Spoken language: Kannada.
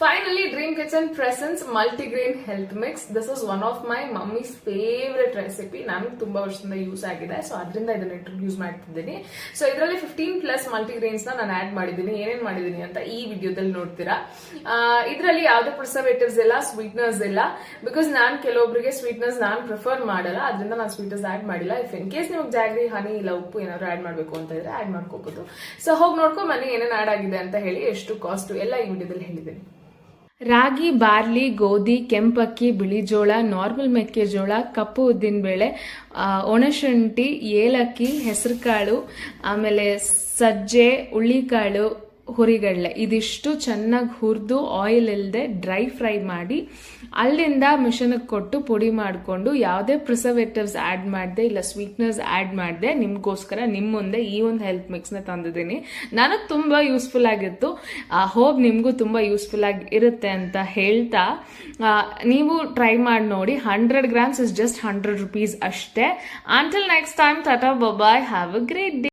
Finally, Dream Kitchen presents multigrain health mix. This is one of my mummy's favorite recipe. ನನಗೆ ತುಂಬಾ ವರ್ಷದಿಂದ ಯೂಸ್ ಆಗಿದೆ, ಸೊ ಅದರಿಂದ ಇದನ್ನ ಇಂಟ್ರೊಡ್ಯೂಸ್ ಮಾಡ್ತಿದ್ದೀನಿ. ಸೊ ಇದರಲ್ಲಿ 15+ ಮಲ್ಟಿಗ್ರೇನ್ಸ್ ನಾನು ಆಡ್ ಮಾಡಿದ್ದೀನಿ. ಏನೇನ್ ಮಾಡಿದ್ದೀನಿ ಅಂತ ಈ ವಿಡಿಯೋದಲ್ಲಿ ನೋಡ್ತೀರಾ. ಇದರಲ್ಲಿ ಯಾವುದೇ ಪ್ರಿಸರ್ವೇಟಿವ್ಸ್ ಇಲ್ಲ, ಸ್ವೀಟ್ನರ್ಸ್ ಇಲ್ಲ. ಬಿಕಾಸ್ ನಾನು ಕೆಲವೊಬ್ಬರಿಗೆ ಸ್ವೀಟ್ನರ್ಸ್ ನಾನು ಪ್ರಿಫರ್ ಮಾಡಲ್ಲ, ಅದರಿಂದ ನಾನು ಸ್ವೀಟ್ನರ್ಸ್ ಆಡ್ ಮಾಡಿಲ್ಲ. ಇಫ್ ಇನ್ ಕೇಸ್ ನೀವು ಜಾಗ್ರಿ, ಹನಿ ಇಲ್ಲ ಉಪ್ಪು ಏನಾದ್ರು ಆಡ್ ಮಾಡಬೇಕು ಅಂತ ಇದ್ರೆ ಆಡ್ ಮಾಡ್ಕೋಬಹುದು. ಸೊ ಹೋಗಿ ನೋಡ್ಕೊಂಡ್ ಬನ್ನಿ ಏನೇನು ಆಡ್ ಆಗಿದೆ ಅಂತ ಹೇಳಿ, ಎಷ್ಟು ಕಾಸ್ಟ್ ಎಲ್ಲ ಈ ವಿಡಿಯೋದಲ್ಲಿ ಹೇಳಿದ್ದೀನಿ. ರಾಗಿ, ಬಾರ್ಲಿ, ಗೋಧಿ, ಕೆಂಪಕ್ಕಿ, ಬಿಳಿ ಜೋಳ, ನಾರ್ಮಲ್ ಮೆಕ್ಕೆಜೋಳ, ಕಪ್ಪು ಉದ್ದಿನಬೇಳೆ, ಒಣಶುಂಠಿ, ಏಲಕ್ಕಿ, ಹೆಸರುಕಾಳು, ಆಮೇಲೆ ಸಜ್ಜೆ, ಹುಳ್ಳಿಕಾಳು, ಹುರಿಗಡಲೆ ಇದಿಷ್ಟು ಚೆನ್ನಾಗಿ ಹುರಿದು ಆಯಿಲ್ ಇಲ್ಲದೆ ಡ್ರೈ ಫ್ರೈ ಮಾಡಿ ಅಲ್ಲಿಂದ ಮಿಷನ್ಗೆ ಕೊಟ್ಟು ಪುಡಿ ಮಾಡಿಕೊಂಡು ಯಾವುದೇ ಪ್ರಿಸರ್ವೇಟಿವ್ಸ್ ಆಡ್ ಮಾಡಿದೆ ಇಲ್ಲ ಸ್ವೀಟ್ನರ್ಸ್ ಆಡ್ ಮಾಡಿದೆ ನಿಮ್ಗೋಸ್ಕರ ನಿಮ್ಮ ಮುಂದೆ ಈ ಒಂದು ಹೆಲ್ತ್ ಮಿಕ್ಸ್ನ ತಂದಿದ್ದೀನಿ. ನನಗೆ ತುಂಬ ಯೂಸ್ಫುಲ್ ಆಗಿತ್ತು. ಹೋಪ್ ನಿಮಗೂ ತುಂಬ ಯೂಸ್ಫುಲ್ ಆಗಿ ಇರುತ್ತೆ ಅಂತ ಹೇಳ್ತಾ ನೀವು ಟ್ರೈ ಮಾಡಿ ನೋಡಿ. 100 grams ಇಸ್ ಜಸ್ಟ್ 100 rupees ಅಷ್ಟೇ. Until next time, tata bye, have a great day.